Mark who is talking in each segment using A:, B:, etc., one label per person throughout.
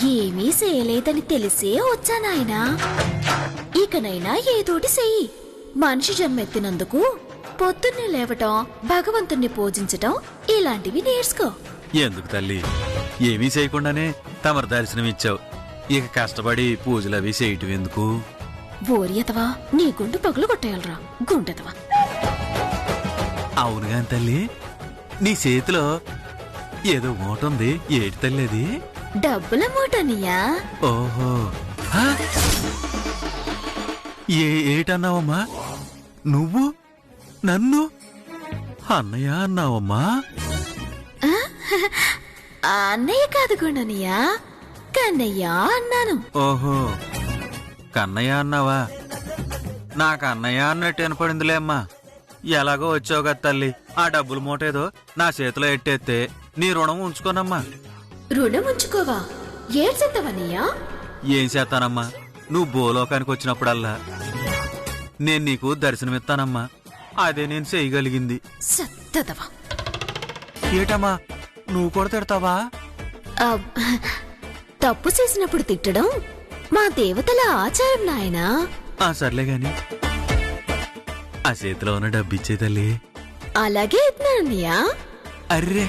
A: ఏమీ చేయలేదని తెలిసే వచ్చానాయనా. ఇకనైనా ఏదోటి చెయ్యి. మనిషి జన్మెత్తినందుకు పొద్దున్నే లేవటం, భగవంతుణ్ణి పూజించటం ఇలాంటివి నేర్చుకో.
B: ఎందుకు తల్లి, ఏమీ చేయకుండానే తమరు దర్శనమిచ్చావు. ఇక కష్టపడి పూజలవి చేయటం ఎందుకు?
A: ఓరియతవా, నీ గుండు పగులు కొట్టేయాలరా గుండెతవా.
B: అవునుగా తల్లి, నీ చేతిలో ఏదో మూటుంది. ఏటి తల్లి అది?
A: డబ్బుల మూటనియా.
B: ఓహో, ఏటన్నావమ్మా? నువ్వు నన్ను అన్నయ్య అన్నావమ్మా?
A: అన్నయ్య కాదు గుండనియా, కన్నయ్య అన్నాను.
B: ఓహో, కన్నయ్య అన్నావా? నాకు అన్నయ్య అన్నట్టు వినపడిందిలే అమ్మా. ఎలాగో వచ్చావు కదా తల్లి, ఆ డబ్బుల మూటేదో నా చేతిలో ఎట్టేస్తే నీ రుణం ఉంచుకోనమ్మా.
A: రుణం ఉంచుకోవా? ఏడ్చెత్తవన్నయ్యా?
B: ఏం చేస్తానమ్మా, నువ్వు భూలోకానికి వచ్చినప్పుడల్లా నేను నీకు దర్శనమిస్తానమ్మా. అదే నేను చేయగలిగింది.
A: సత్తదవా.
B: ఏటమ్మా, నువ్వు కూడా తిడతావా?
A: తప్పు చేసినప్పుడు తిట్టడం మా దేవతల ఆచారం నాయనా.
B: సర్లే గాని ఆ చేతిలో ఉన్న డబ్బిచ్చే తల్లి.
A: అలాగే ఇస్తున్నానన్నయ్యా.
B: అర్రే,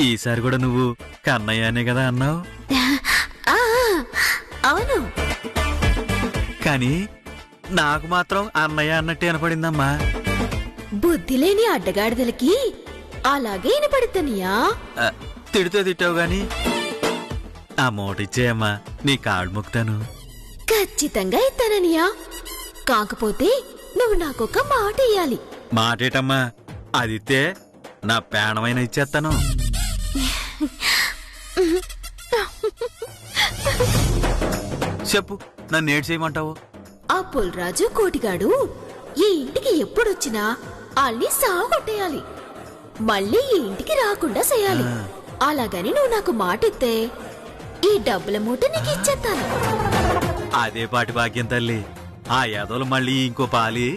B: ఈసారి కూడా నువ్వు కన్నయ్య అనే కదా అన్నావు?
A: అవును,
B: కానీ నాకు మాత్రం అన్నయ్య అన్నట్టు వినపడిందమ్మా.
A: బుద్ధి లేని అడ్డగాడిదలకి అలాగే వినపడుతున్నాయా?
B: తిడితే తిట్టావు గాని ఆ మూట ఇచ్చేయమ్మా, నీ కాళ్ళు మొక్కుతాను.
A: ఖచ్చితంగా ఇస్తాననియా. కాకపోతే నువ్వు నాకొక మాట ఇయ్యాలి.
B: మాటేటమ్మా? అదితే నా ప్రాణమైన ఇచ్చేస్తాను. చెప్పు, నన్ను ఏడు చేయమంటావు?
A: ఆ పుల్రాజు కోటిగాడు ఈ ఇంటికి ఎప్పుడొచ్చినా అల్లి సాగొట్టేయాలి. మళ్ళీ ఈ ఇంటికి రాకుండా చేయాలి. అలాగని నువ్వు నాకు మాట ఇస్తే ఈ డబ్బుల మూట నీకు ఇచ్చేస్తాను.
B: అదే పాటి భాగ్యం తల్లి. ఆ యాదవులు మళ్ళీ ఇంకో పాలి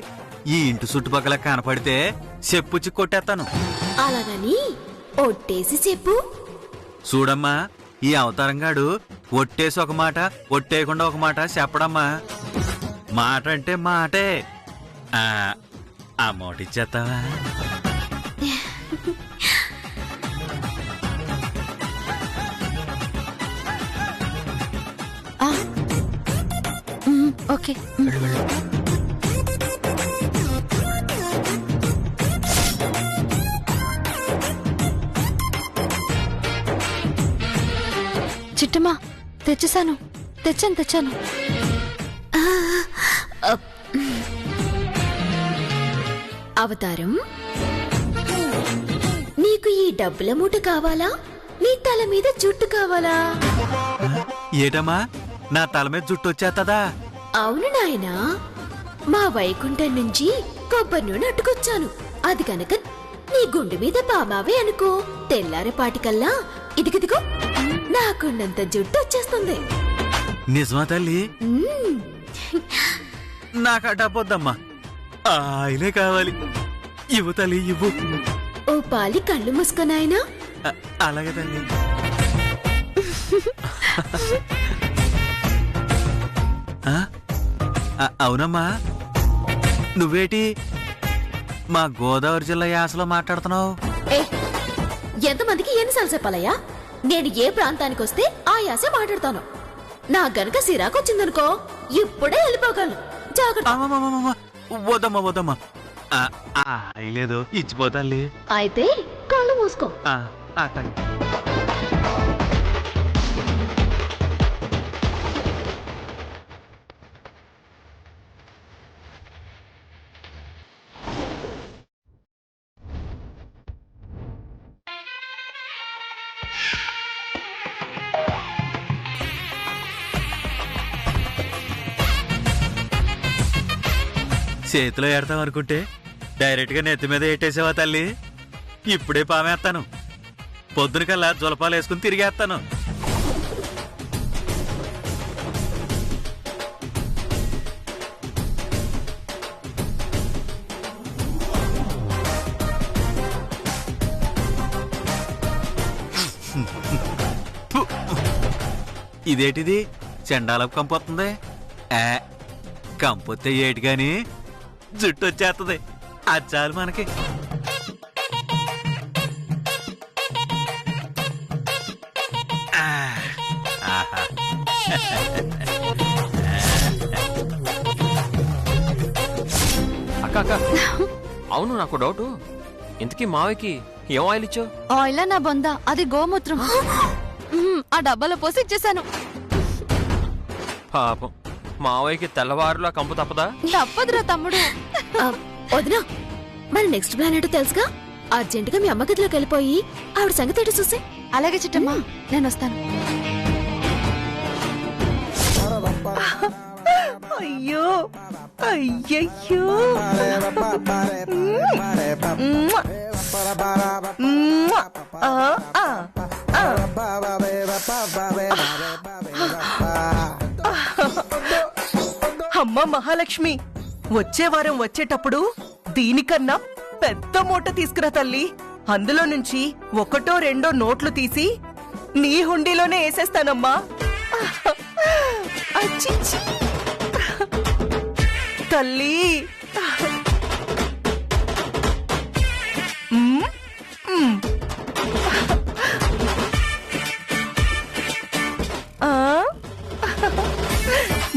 B: ఈ ఇంటి చుట్టుపక్కల కనపడితే చెప్పుచ్చి కొట్టేస్తాను.
A: అలాగని ఒట్టేసి చెప్పు.
B: చూడమ్మా, ఈ అవతారంగాడు ఒట్టేసి ఒక మాట, ఒట్టేయకుండా ఒక మాట చెప్పడమ్మా. మాట అంటే మాటే. ఆ మూట ఇచ్చేస్తావా?
A: ఓకే. చిట్టమ్మా, తెచ్చాను. అవతారం, నీకు ఈ డబ్బుల మూట కావాలా, నీ తల మీద జుట్టు కావాలా?
B: ఏటమ్మా, నా తల మీద జుట్టు వచ్చేస్తుందా?
A: అవును నాయనా, మా వైకుంఠం నుంచి కొబ్బరి నూనె అట్టుకొచ్చాను. అది కనుక నీ గుండె మీద పామావే అనుకో, తెల్లారేపాటికల్లా ఇదిగిదిగో నాకున్నంత జుట్టు వచ్చేస్తుంది.
B: నిజమా తల్లి? నాకు అడ్డపోద్దమ్మా, ఆయనే కావాలి. ఇవ్వు తల్లి, ఇవ్వు.
A: ఓ పాలి కళ్ళు మూసుకొనాయనా.
B: అలాగే తల్లి. అవునమ్మా, నువ్వేటి మా గోదావరి జిల్లా యాసలో మాట్లాడుతున్నావు?
A: ఎంతమందికి ఎన్నిసార్లు చెప్పాలయ్యా? నేను ఏ ప్రాంతానికి వస్తే ఆ యాస మాట్లాడతాను. నా గనక సిరాకొచ్చిందనుకో ఇప్పుడే వెళ్ళిపోగలను. జాగ్రత్త.
B: వద్దమ్మా, లేదు ఇచ్చిపోతాలి.
A: అయితే కళ్ళు మూసుకో.
B: చేతిలో ఎడతాం అనుకుంటే డైరెక్ట్ గా నెత్తి మీద ఎట్టేసావా తల్లి? ఇప్పుడే పామేస్తాను. పొద్దున కల్లా జులపాలు వేసుకుని తిరిగేస్తాను. ఇదేటిది చెండాలకు కంపొస్తుంది? కంపొత్తే ఏటి గాని జుట్టు వచ్చేస్తుంది. అది చాలు మనకి.
C: అక్క అక్క అవును, నాకు డౌట్. ఇంతకీ మావయ్యకి ఏం ఆయిల్ ఇచ్చావు?
D: ఆయిల్ నా బొంద, అది గోమూత్రం. ఆ డబ్బాలో పోసి ఇచ్చేసాను.
C: పాపం మావయ్యకి తెల్లవారులా కంపు తప్పదా?
D: తప్పదురా తమ్ముడు.
A: వదినా, మన నెక్స్ట్ ప్లాన్ ఏంటో తెలుసుగా? అర్జెంటుగా మీ అమ్మ గదిలోకి వెళ్ళిపోయి ఆవిడ సంగతి ఏంటో చూసి.
D: అలాగే చిట్టమ్మా, నేను వస్తాను.
E: అయ్యో అయ్యయ్యో, అమ్మ మహాలక్ష్మి, వచ్చే వారం వచ్చేటప్పుడు దీనికన్నా పెద్ద మూట తీసుకురా తల్లి. అందులో నుంచి 1-2 నోట్లు తీసి నీ హుండీలోనే వేసేస్తానమ్మా. అచ్చిచ్చి తల్లి.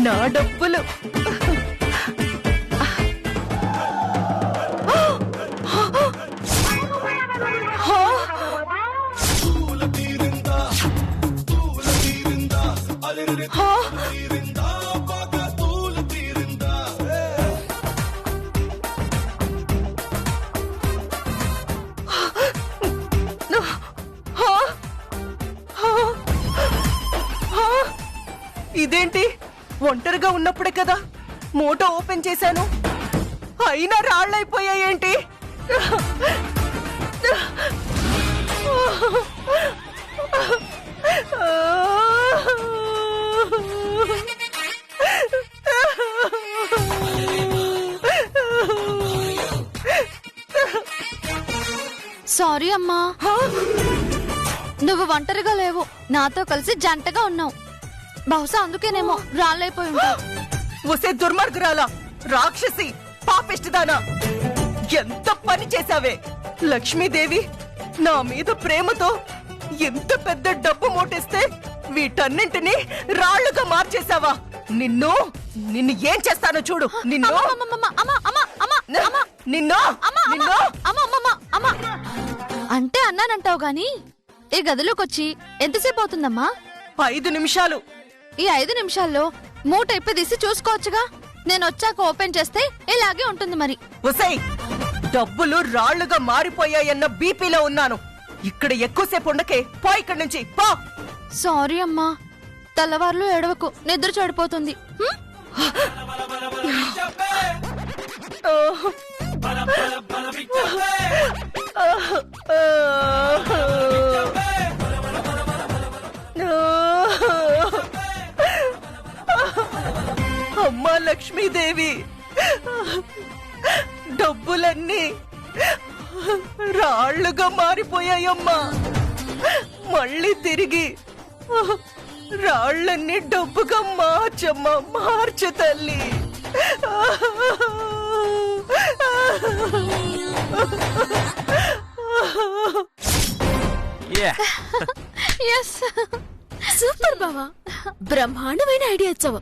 E: నా డబ్బులు. ఇదేంటి, ఒంటరిగా ఉన్నప్పుడే కదా మూట ఓపెన్ చేశాను, అయినా రాళ్ళైపోయాయేంటి?
D: సారీ అమ్మా, నువ్వు ఒంటరిగా లేవు, నాతో కలిసి జంటగా ఉన్నావు. బహుశా అందుకేనేమో రాళ్ళైపోయి ఉంటావు.
E: ఒసే దుర్మార్గురాలా, రాక్షసి, పాపిష్టిదానా, ఎంత పని చేశావే! లక్ష్మీదేవి నా మీద ప్రేమతో ఎంత పెద్ద డబ్బు మోటేస్తే వీటన్నింటినీ రాళ్లుగా మార్చేశావా? నిన్ను నిన్ను ఏం చేస్తానో చూడు. నిన్ను నిన్ను నిన్ను
D: అంటే అన్నానంటావు గాని ఈ గదిలోకొచ్చి ఎంతసేపు అవుతుందమ్మా?
E: 5 నిమిషాలు.
D: ఈ 5 నిమిషాల్లో మూట ఇప్పదీసి చూసుకోవచ్చుగా. నేను వచ్చాక ఓపెన్ చేస్తే ఇలాగే ఉంటుంది మరి.
E: ఒసై, డబ్బులు రాళ్లుగా మారిపోయాయన్న బీపీలో ఉన్నాను. ఇక్కడ ఎక్కువసేపు ఉండకే, పో ఇక్కడి నుంచి, పో.
D: సారీ అమ్మా, తెల్లవారులు ఏడవకు, నిద్ర చెడిపోతుంది.
E: అమ్మా లక్ష్మీదేవి, డబ్బులన్నీ రాళ్లుగా మారిపోయాయమ్మా. మళ్ళీ తిరిగి రాళ్లన్నీ డబ్బుగా మార్చమ్మా, మార్చు తల్లి.
A: సూపర్ బావా, బ్రహ్మాండమైన ఐడియా ఇచ్చావు.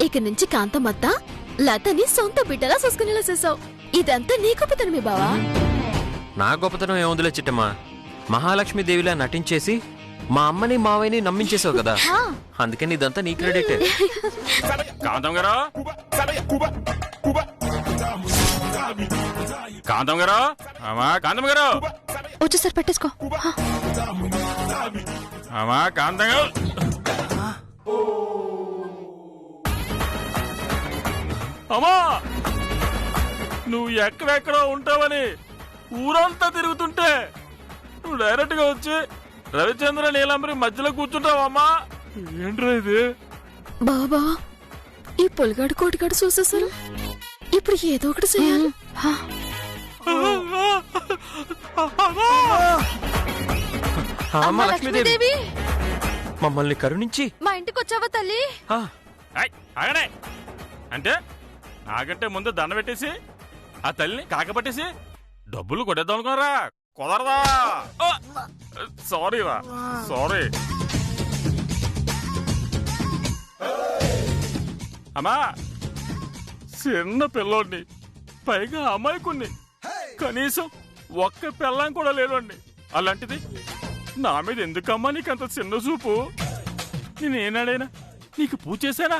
A: ఇక నుంచి కాంతమ్మత్త లతని సొంత బిడ్డలా చూసుకునేలా చేసావు. ఇదంతా నీ గొప్పతనమే బావా.
C: నా గొప్పతనం ఏముందిలే చిట్టమ్మా, మహాలక్ష్మీదేవిలా నటించేసి మా అమ్మని మావయ్యని నమ్మించేసావు కదా, అందుకని ఇదంతా నీ క్రెడిట్.
F: కాంతం గారు, కాంతం గారు, అమ్మా కాంతం గారు,
D: వచ్చేసరి పెట్టేసుకో.
F: అమ్మా కాంతం గారు. అమ్మా, నువ్వు ఎక్కడెక్కడో ఉంటావని ఊరంతా తిరుగుతుంటే నువ్వు డైరెక్ట్ గా వచ్చి రవిచంద్ర నీలంబరి మధ్యలో కూర్చుంటావమ్మా. ఏంట్రా ఇది?
A: బాబా, ఈ పొలిగాడు కోటిగాడు చూసేసారు. ఇప్పుడు ఏదో ఒకటి చేయాలి.
C: అమ్మ లక్ష్మీదేవి, మమ్మల్ని కరుణించి
D: మా ఇంటికి వచ్చావా తల్లి?
C: ఆ,
F: ఆగనే అంటే నాకంటే ముందు దండ పెట్టేసి ఆ తల్లిని కాకపట్టేసి డబ్బులు కొట్టేద్దాం అనుకున్నారా? కుదరదా? సారీ రా, సారీ. అమ్మా, చిన్న పిల్లోడిని, పైగా అమాయకుణ్ణి, కనీసం ఒక్క పిల్లం కూడా లేదండి. అలాంటిది నా మీద ఎందుకమ్మా నీకంత చిన్న చూపు? నేనేనాడైనా నీకు పూజ చేశానా?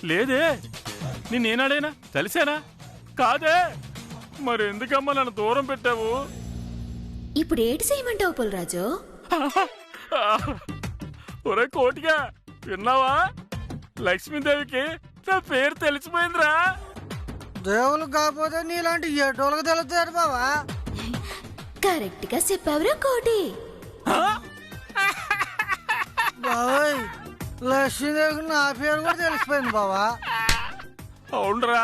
F: లేదే. నేనేనాడైనా తెలిసానా? కాదే. మరి ఎందుకమ్మా నన్ను దూరం పెట్టావు?
A: ఇప్పుడు ఏటి చేయమంటావు పుల్లరాజు?
F: ఒరే కోటిగా, విన్నావా? లక్ష్మీదేవికి నా పేరు తెలిసిపోయిందిరా.
G: దేవులు కాకపోతే నీలాంటి ఎటోళ్ళకి తెలుస్తాడు బావా.
A: కరెక్ట్ గా చెప్పావురా కోటి.
G: బాబాయ్, లక్ష్మీదేవికి నా పేరు కూడా తెలిసిపోయింది బావా.
F: అవునరా,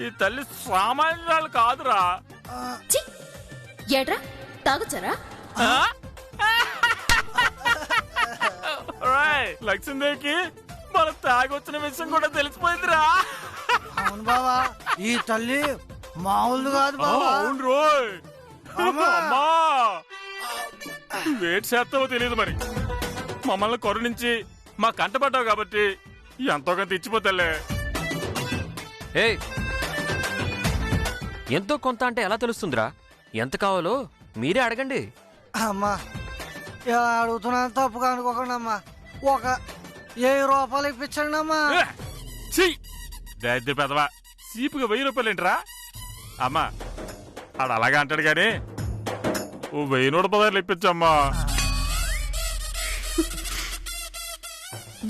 F: ఈ తల్లి సామాన్యురాలు కాదురా.
A: ఛీ! ఏట్రా తాగొచ్చారా?
F: లక్ష్మీదేవికి మన తాగొచ్చిన విషయం కూడా తెలిసిపోయిందిరా.
G: అవును బావా, ఈ తల్లి మామూలు కాదు బావా.
F: అవును రోయ్. అమ్మా, వేట్ చేస్తావో తెలియదు. మరి మమ్మల్ని కరుణించి మా కంటపడ్డావు కాబట్టి ఎంతో కొంత ఇచ్చిపోతలే.
C: ఏయ్, ఎంతో కొంత అంటే ఎలా తెలుస్తుందిరా? ఎంత కావాలో మీరే అడగండి.
G: అమ్మా, ఇలా అడుగుతున్నాను తప్పుగా అనుకోకండి అమ్మా. ఒక 1000 రూపాయలు ఇప్పించండి అమ్మా.
F: దరిద్ర పెదవా, సీపుగా 1000 రూపాయలు ఏంట్రా? అమ్మా, ఆడు అలాగా అంటాడు గాని ఓ 1116 ఇప్పించమ్మా.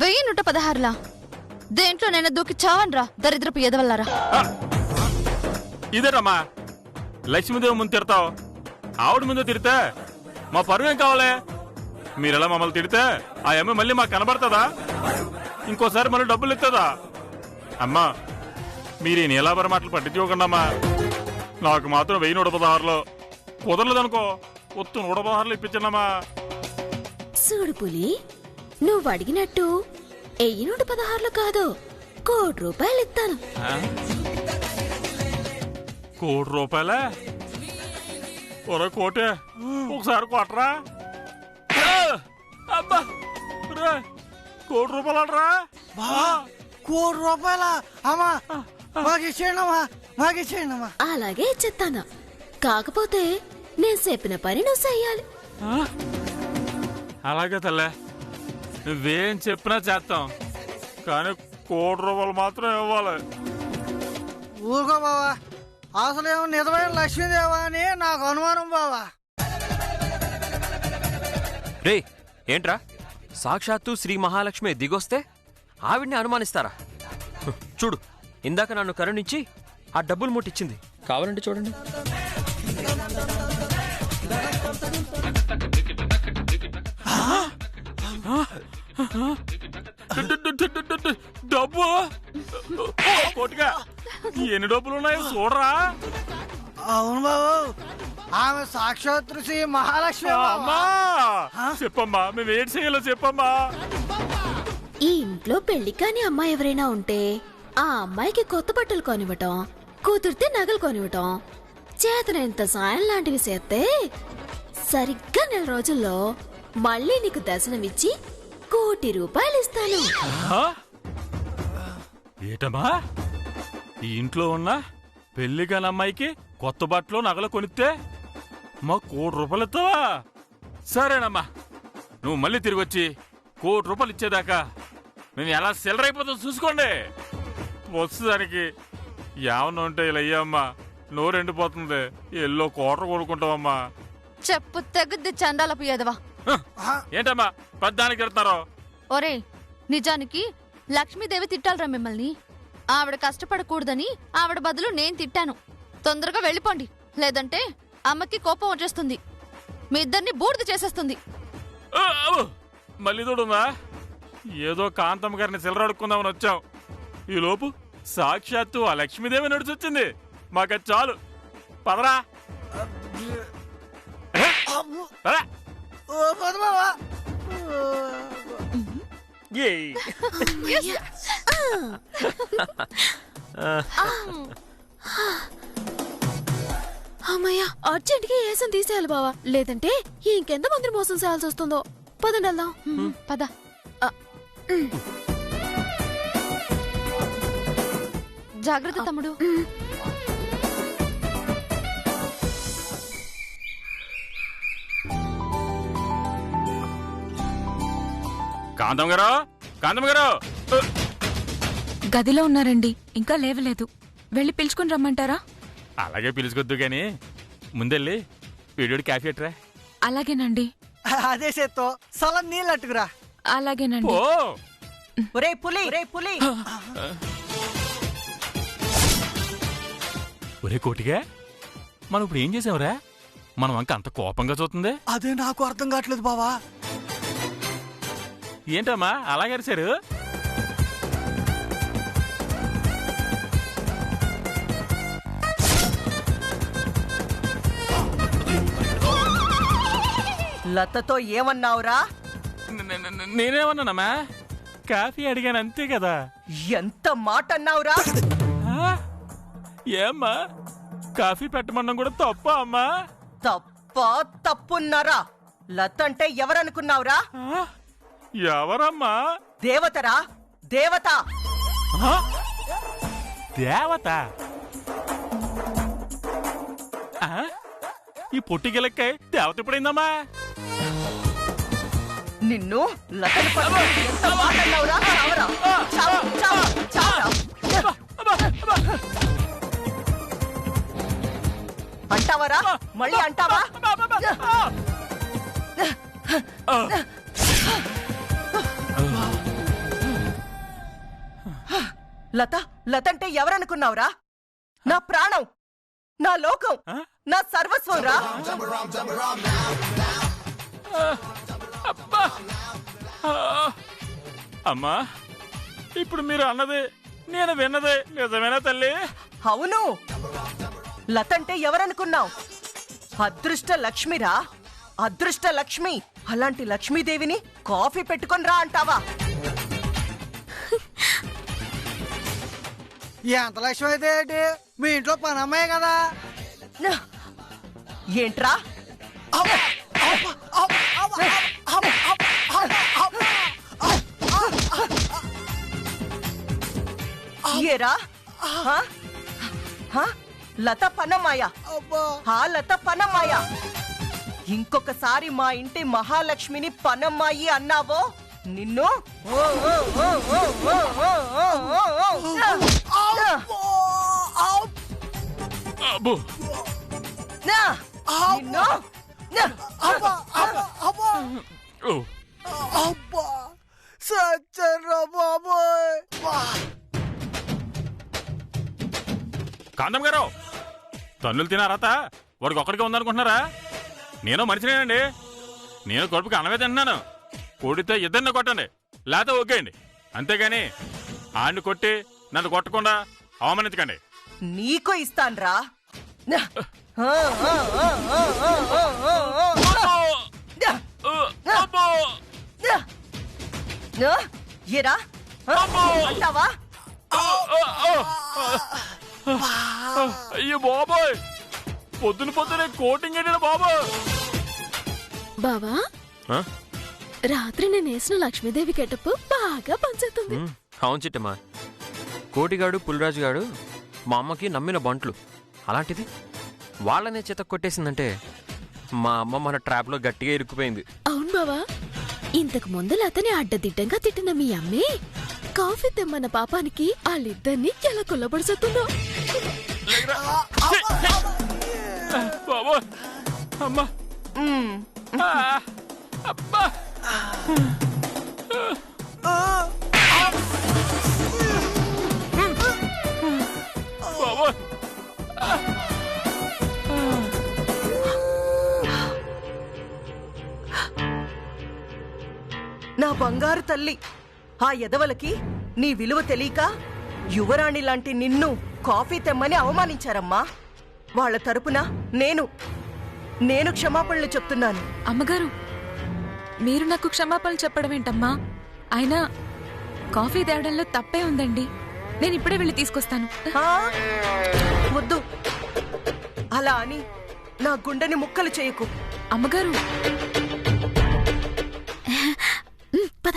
D: 1116లా? దేంట్లో నేను దూకి చావన్రా దరిద్రపు ఎదవల్లారా.
F: ఇదేటమ్మా, లక్ష్మీదేవి ముందు తిడతావు, ఆవిడ ముందు తిడితే మా పరువు ఏం కావాలి? మీరెలా మమ్మల్ని తిడితే ఆ అమ్మాయి మళ్ళీ మాకు కనబడుతుందా? ఇంకోసారి మళ్ళీ డబ్బులు ఇస్తుందా? అమ్మా, మీరు ఈ నీలాభర మాటలు పట్టించుకోకండి అమ్మా. నాకు మాత్రం 1116లో కుదరలేదనుకో, ఒత్తు 116 ఇప్పించండమ్మా.
A: చూడు పులి, నువ్వు అడిగినట్టు 1116 కాదు, 1 కోటి రూపాయలు ఇస్తాను.
F: 1 కోటి రూపాయలే? ఒరే కోటే, ఒకసారి కొట్టరా. అబ్బా, 1 కోటి రూపాయలు అంటరా?
G: 1 కోటి రూపాయల? అమ్మా, మాకు ఇచ్చేయండి అమ్మా, మాకు ఇచ్చేయండి అమ్మా.
A: అలాగే ఇచ్చేస్తాను. కాకపోతే నేను చెప్పిన పని నువ్వు చెయ్యాలి.
F: అలాగే తల్లే, నువ్వేం చెప్పినా చేస్తాం, కానీ 1 కోటి రూపాయలు మాత్రం ఇవ్వాలి.
G: ఊరుకో బావా, అసలేమో నిజమైన లక్ష్మీదేవా అని నాకు అనుమానం బావా.
C: రే, ఏంట్రా, సాక్షాత్తు శ్రీ మహాలక్ష్మి దిగొస్తే ఆవిడ్ని అనుమానిస్తారా? చూడు, ఇందాక నన్ను కరుణించి ఆ డబ్బులు ముట్టించింది. కావాలంటే చూడండి.
F: డబ్బు కోటిగా, ఎన్ని డబ్బులు ఉన్నాయో చూడరా.
G: అవును బాబు, ఆమె సాక్షాత్తు శ్రీ మహాలక్ష్మి.
F: అమ్మా, చెప్పమ్మా, మేము ఏం చేయాలో చెప్పమ్మా.
A: ఈ ఇంట్లో పెళ్లి కాని అమ్మాయి ఎవరైనా ఉంటే ఆ అమ్మాయికి కొత్త బట్టలు కొనివ్వటం, కూతురితే నగలు కొనివ్వటం, చేతనంత సాయం లాంటివి చేస్తే సరిగ్గా 4 రోజుల్లో మళ్ళీ నీకు దర్శనమిచ్చి 1 కోటి రూపాయలు ఇస్తాను.
F: ఏటమ్మా, ఈ ఇంట్లో ఉన్న పెళ్లి కాని అమ్మాయికి కొత్త బట్టలు నగలు కొనిస్తే మా 1 కోటి రూపాయలు ఇస్తావా? సరేనమ్మా, నువ్వు మళ్ళీ తిరిగి వచ్చి 1 కోటి రూపాయలు ఇచ్చేదాకా మేము ఎలా సెలర్ అయిపోతాం చూసుకోండి. వస్తుదానికి ఏమన్నా ఉంటే ఇలా అయ్యమ్మా, నోరు ఎండిపోతుంది. ఎల్లో 1 కోట కొనుక్కుంటావమ్మా.
D: చెప్పు తెగుద్ది చండాలపు ఎదవా.
F: ఏంటమ్మా పెద్దానికి ఎడతారో?
D: ఒరే, నిజానికి లక్ష్మీదేవి తిట్టాలరా మిమ్మల్ని. ఆవిడ కష్టపడకూడదని ఆవిడ బదులు నేను తిట్టాను. తొందరగా వెళ్ళిపోండి, లేదంటే అమ్మకి కోపం వచ్చేస్తుంది, మీ ఇద్దరిని బూడిద చేసేస్తుంది.
F: మళ్ళీ తోడుందా? ఏదో కాంతమ్మ గారిని సెలరాడుకుందామని వచ్చాం, ఈ లోపు సాక్షాత్తు ఆ లక్ష్మీదేవి నడిచొచ్చింది. మాకది చాలు, పదరా.
G: బావా.
A: అమ్మయ్యా, అర్జెంట్గా ఏసం తీసేయాలి బావా, లేదంటే ఇంకెంత మందిని మోసం చేయాల్సి వస్తుందో. పదండి వెళ్దాం.
D: పద. జాగ్రత్త తమ్ముడు.
F: కాంతం గారు, కాంతం గారు!
H: గదిలో ఉన్నారండి, ఇంకా లేవలేదు. వెళ్ళి పిలుచుకుని రమ్మంటారా?
F: అలాగే పిలుచుకొద్దు గాని ముందెళ్ళి వీడియోడి కాఫీ ఎట్రా.
H: అలాగేనండి.
G: అదే చేత్తో సలం నీళ్ళు అట్టుకురా.
H: అలాగేనండి.
F: ఓ
E: ఒరే పులి, ఒరే పులి!
F: ఒరే కోటిగా, మనం ఇప్పుడు ఏం చేసావురా? మనం అంక అంత కోపంగా చూస్తుంది.
G: అదే నాకు అర్థం కావట్లేదు బావా.
F: ఏంటమ్మా అలాగరిశారు?
E: లతతో ఏమన్నావురా?
F: నేనేమన్నానమ్మా? కాఫీ అడిగాను అంతే కదా.
E: ఎంత మాట అన్నావురా?
F: ఏమ్మా, కాఫీ పెట్టమన్నాం కూడా తప్ప అమ్మా?
E: తప్పున్నారా? లత అంటే ఎవరనుకున్నావురా?
F: ఎవరమ్మా?
E: దేవతరా, దేవత.
F: దేవత? ఈ పొట్టిగెలక్కాయ దేవత ఎప్పుడైందమ్మా?
E: నిన్ను లతను పట్టుకొని ఎంత మాట అన్నావురా? చావరా, చావు, చావు, చావరా. అంటావరా? మళ్ళీ అంటావా? లత, లత అంటే ఎవరనుకున్నావురా? నా ప్రాణం, నా లోకం, నా సర్వస్వం రా.
F: అమ్మా, ఇప్పుడు మీరు అన్నది నేను విన్నదే నిజమేనా తల్లి?
E: అవును, లత అంటే ఎవరనుకున్నావు? అదృష్ట లక్ష్మిరా, అదృష్ట లక్ష్మి. అలాంటి లక్ష్మీదేవిని కాఫీ పెట్టుకొని రా అంటావా?
G: ఎంత లక్ష్యం అయితే ఏంటి? మీ ఇంట్లో పని అమ్మాయి కదా.
E: ఏంట్రా? ఏరా? లత పనమ్మాయ, ఆ లత పనమ్మాయ. ఇంకొకసారి మా ఇంటి మహాలక్ష్మిని పనమ్మాయి అన్నావో నిన్ను
F: కాంతం గారు, తన్నులు తినారత వాడికి ఒక్కడిగా ఉందనుకుంటున్నారా? నేను మనిషినేనండి. నేను కడుపుకి అన్నమే తింటున్నాను. కొడితే ఇద్దరిని కొట్టండి, లేకపోతే ఓకేయండి. అంతేగాని ఆడిని కొట్టి నన్ను కొట్టకుండా అవమానించకండి.
E: నీకు ఇస్తాన్రా. ఏరా అంటావా?
F: అయ్యో బాబాయ్, పొద్దునే కోటింగ్ ఏంటి బాబాయ్?
A: బావా, రాత్రి నేను వేసిన లక్ష్మీదేవి గెటప్ బాగా పనిచేస్తుంది.
C: అవును చిట్టమ్మా, కోటిగాడు పులిరాజు గాడు మా అమ్మకి నమ్మిన బంట్లు. అలాంటిది వాళ్ళనే చేత కొట్టేసిందంటే మా అమ్మ మన ట్రాప్లో గట్టిగా ఇరుక్కుపోయింది.
A: అవును బావా, ఇంతకు ముందు అతని అడ్డదిడ్డంగా తిట్టిన మీ అమ్మే కాఫీ తెమ్మన్న పాపానికి వాళ్ళిద్దరిని ఎలా కొల్లబడుతుందో.
F: బాబా, అమ్మా, అబ్బా, బాబా,
E: నా బంగారు తల్లి, ఆ ఎదవలకి నీ విలువ తెలియక యువరాణి లాంటి నిన్ను కాఫీ తెమ్మని అవమానించారమ్మా. వాళ్ళ తరపున నేను క్షమాపణలు చెప్తున్నాను.
H: అమ్మగారు, మీరు నాకు క్షమాపణలు చెప్పడం ఏంటమ్మా? అయినా కాఫీ తేవడంలో తప్పే ఉందండి. నేను ఇప్పుడే వెళ్ళి తీసుకొస్తాను.
E: ఆ? వద్దు, అలా అని నా గుండెని ముక్కలు చేయకు.
H: అమ్మగారు,
A: పద.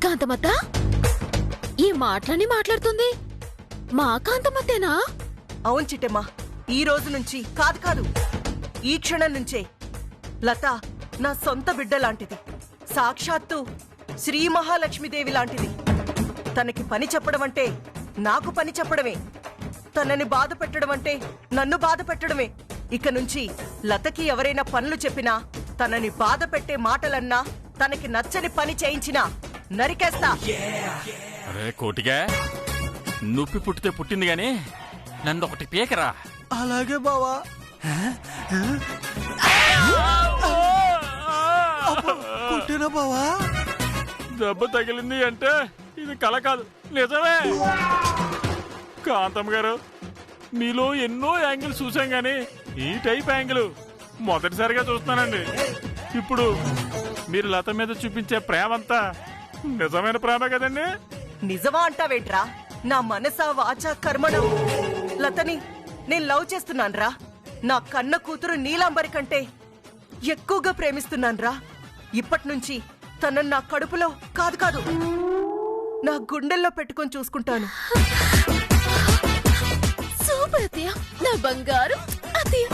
A: కాంతమత్త ఈ మాటలని మాట్లాడుతుంది మా కాంతమత్తేనా?
E: అవును చిట్టమ్మా, ఈ రోజు నుంచి కాదు ఈ క్షణం నుంచే లత నా సొంత బిడ్డ లాంటిది. సాక్షాత్తు శ్రీ మహాలక్ష్మీదేవి లాంటిది. తనకి పని చెప్పడం అంటే నాకు పని చెప్పడమే, తనని బాధ పెట్టడం అంటే నన్ను బాధ పెట్టడమే. ఇక నుంచి లతకి ఎవరైనా పనులు చెప్పినా, తనని బాధ పెట్టే మాటలన్నా, తనకి నచ్చని పని చేయించినా నరికేస్తా.
F: అరే కోటిగా, నొప్పి పుట్టితే పుట్టింది గాని నన్ను ఒకటి పీకరా.
G: అలాగే బావా. పుట్టిన బావా,
F: దెబ్బ తగిలింది అంటే ఇది కల కాదు, నిజమే. కాంతమ్మ గారు, మీలో ఎన్నో యాంగిల్స్ చూసాం గాని ఈ టైప్ యాంగిల్ మొదటిసారిగా చూస్తున్నానండి. ఇప్పుడు మీరు లత మీద చూపించే ప్రేమంతా నిజమైన ప్రేమ కదండి?
E: నిజమా అంటావేంట్రా? నా మనసా వాచా కర్మణం లతని నేను లవ్ చేస్తున్నాన్రా. నా కన్న కూతురు నీలాంబరి కంటే ఎక్కువగా ప్రేమిస్తున్నాన్రా. ఇప్పటినుంచి తనని నా కడుపులో కాదు నా గుండెల్లో పెట్టుకొని చూసుకుంటాను.
A: సూపర్ అత్తయ్య, నా బంగారు అత్తయ్య.